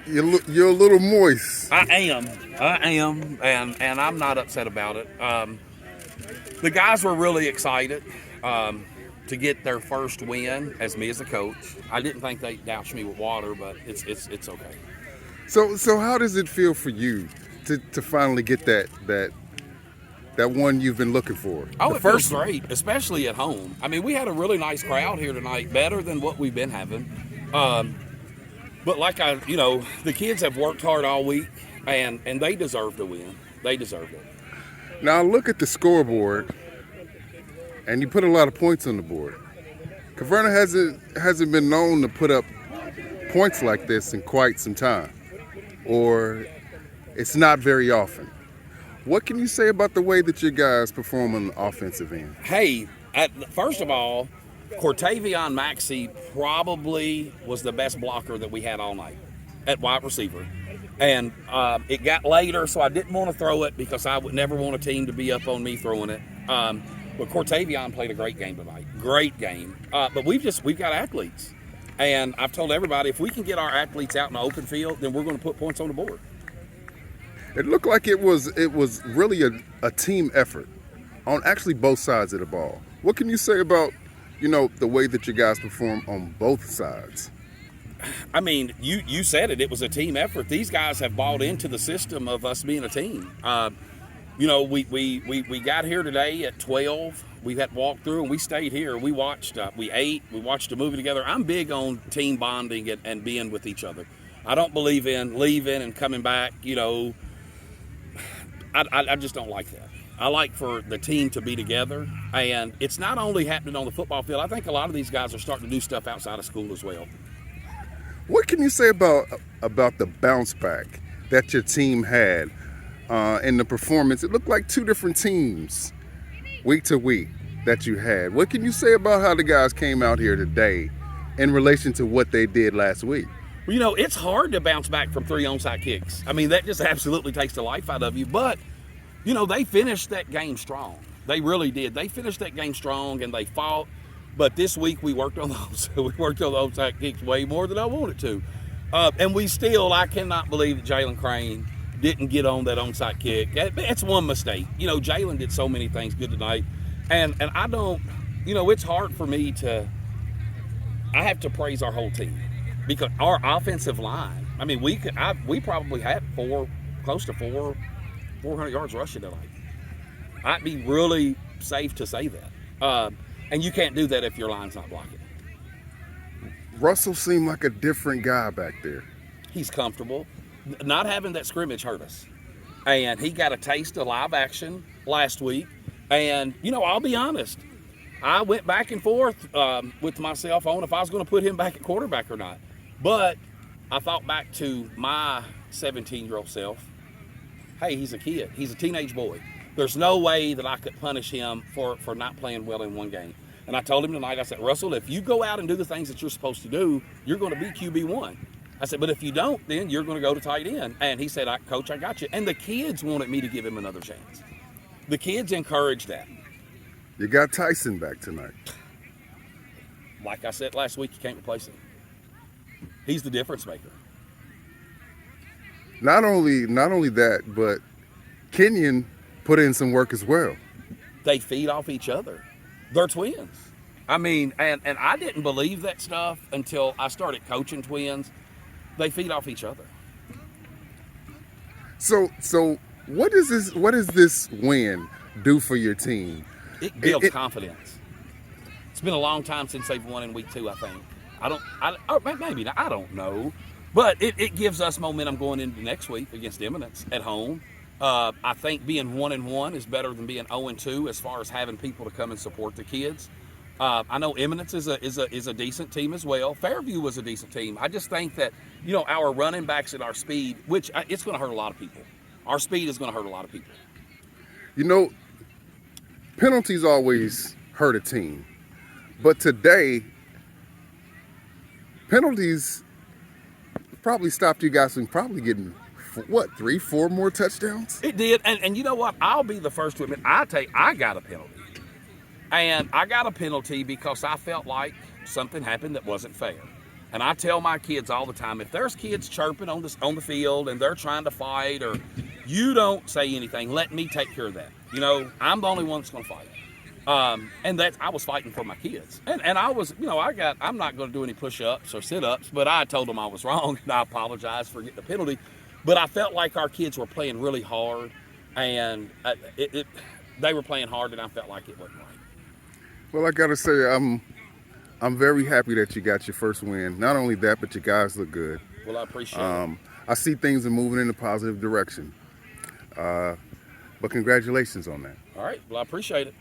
You're a little moist. I am, and I'm not upset about it. The guys were really excited to get their first win as me as a coach. I didn't think they'd douse me with water, but it's okay. So how does it feel for you to finally get that one you've been looking for? Oh, The it feels first one. great, especially at home. I mean, we had a really nice crowd here tonight, better than what we've been having. But the kids have worked hard all week, and they deserve to win. They deserve it. Now look at the scoreboard, and you put a lot of points on the board. Caverna hasn't been known to put up points like this in quite some time, or it's not very often. What can you say about the way that your guys perform on the offensive end? Hey, first of all, Cortavion Maxey probably was the best blocker that we had all night at wide receiver. And it got later, so I didn't want to throw it because I would never want a team to be up on me throwing it. But Cortavion played a great game tonight. Great game. But we've got athletes. And I've told everybody, if we can get our athletes out in the open field, then we're going to put points on the board. It looked like it was really a team effort on actually both sides of the ball. What can you say about, the way that you guys perform on both sides? I mean, you said it. It was a team effort. These guys have bought into the system of us being a team. We got here today at 12. We had walked through and we stayed here. We watched. We ate. We watched a movie together. I'm big on team bonding and being with each other. I don't believe in leaving and coming back. I just don't like that. I like for the team to be together, and it's not only happening on the football field. I think a lot of these guys are starting to do stuff outside of school as well. What can you say about the bounce back that your team had in the performance? It looked like two different teams week to week that you had. What can you say about how the guys came out here today in relation to what they did last week? Well, it's hard to bounce back from 3 onside kicks. I mean, that just absolutely takes the life out of you. But, they finished that game strong. They really did. They finished that game strong, and they fought. But this week we worked on those. We worked on the onside kicks way more than I wanted to. And I cannot believe that Jalen Crane didn't get on that onside kick. It's one mistake. Jalen did so many things good tonight. And I don't, it's hard for me I have to praise our whole team. Because our offensive line, I mean, we probably had close to 400 yards rushing tonight. I'd be really safe to say that. And you can't do that if your line's not blocking. Russell seemed like a different guy back there. He's comfortable. Not having that scrimmage hurt us. And he got a taste of live action last week. And, I'll be honest. I went back and forth with myself on if I was going to put him back at quarterback or not. But I thought back to my 17-year-old self. Hey, he's a kid. He's a teenage boy. There's no way that I could punish him for not playing well in one game. And I told him tonight, I said, Russell, if you go out and do the things that you're supposed to do, you're going to be QB1. I said, but if you don't, then you're going to go to tight end. And he said, Coach, I got you. And the kids wanted me to give him another chance. The kids encouraged that. You got Tyson back tonight. Like I said last week, you can't replace him. He's the difference maker. Not only that, but Kenyon put in some work as well. They feed off each other. They're twins. I mean, and I didn't believe that stuff until I started coaching twins. They feed off each other. So what does this win do for your team? It builds confidence. It's been a long time since they've won in week 2, I think. Maybe not. I don't know. But it gives us momentum going into next week against Eminence at home. I think being 1-1 is better than being 0-2 as far as having people to come and support the kids. I know Eminence is a decent team as well. Fairview was a decent team. I just think that our running backs and our speed, which it's going to hurt a lot of people. Our speed is going to hurt a lot of people. Penalties always hurt a team, but today penalties probably stopped you guys from probably getting 3, 4 more touchdowns? It did, and you know what? I'll be the first to admit, I got a penalty. And I got a penalty because I felt like something happened that wasn't fair. And I tell my kids all the time, if there's kids chirping on the field and they're trying to fight, or you don't say anything, let me take care of that. You know, I'm the only one that's going to fight. And I was fighting for my kids. And I was, you know, I'm not going to do any push-ups or sit-ups, but I told them I was wrong, and I apologized for getting the penalty. But I felt like our kids were playing really hard, and they were playing hard, and I felt like it wasn't right. Well, I got to say, I'm very happy that you got your first win. Not only that, but your guys look good. Well, I appreciate it. I see things are moving in a positive direction. But congratulations on that. All right. Well, I appreciate it.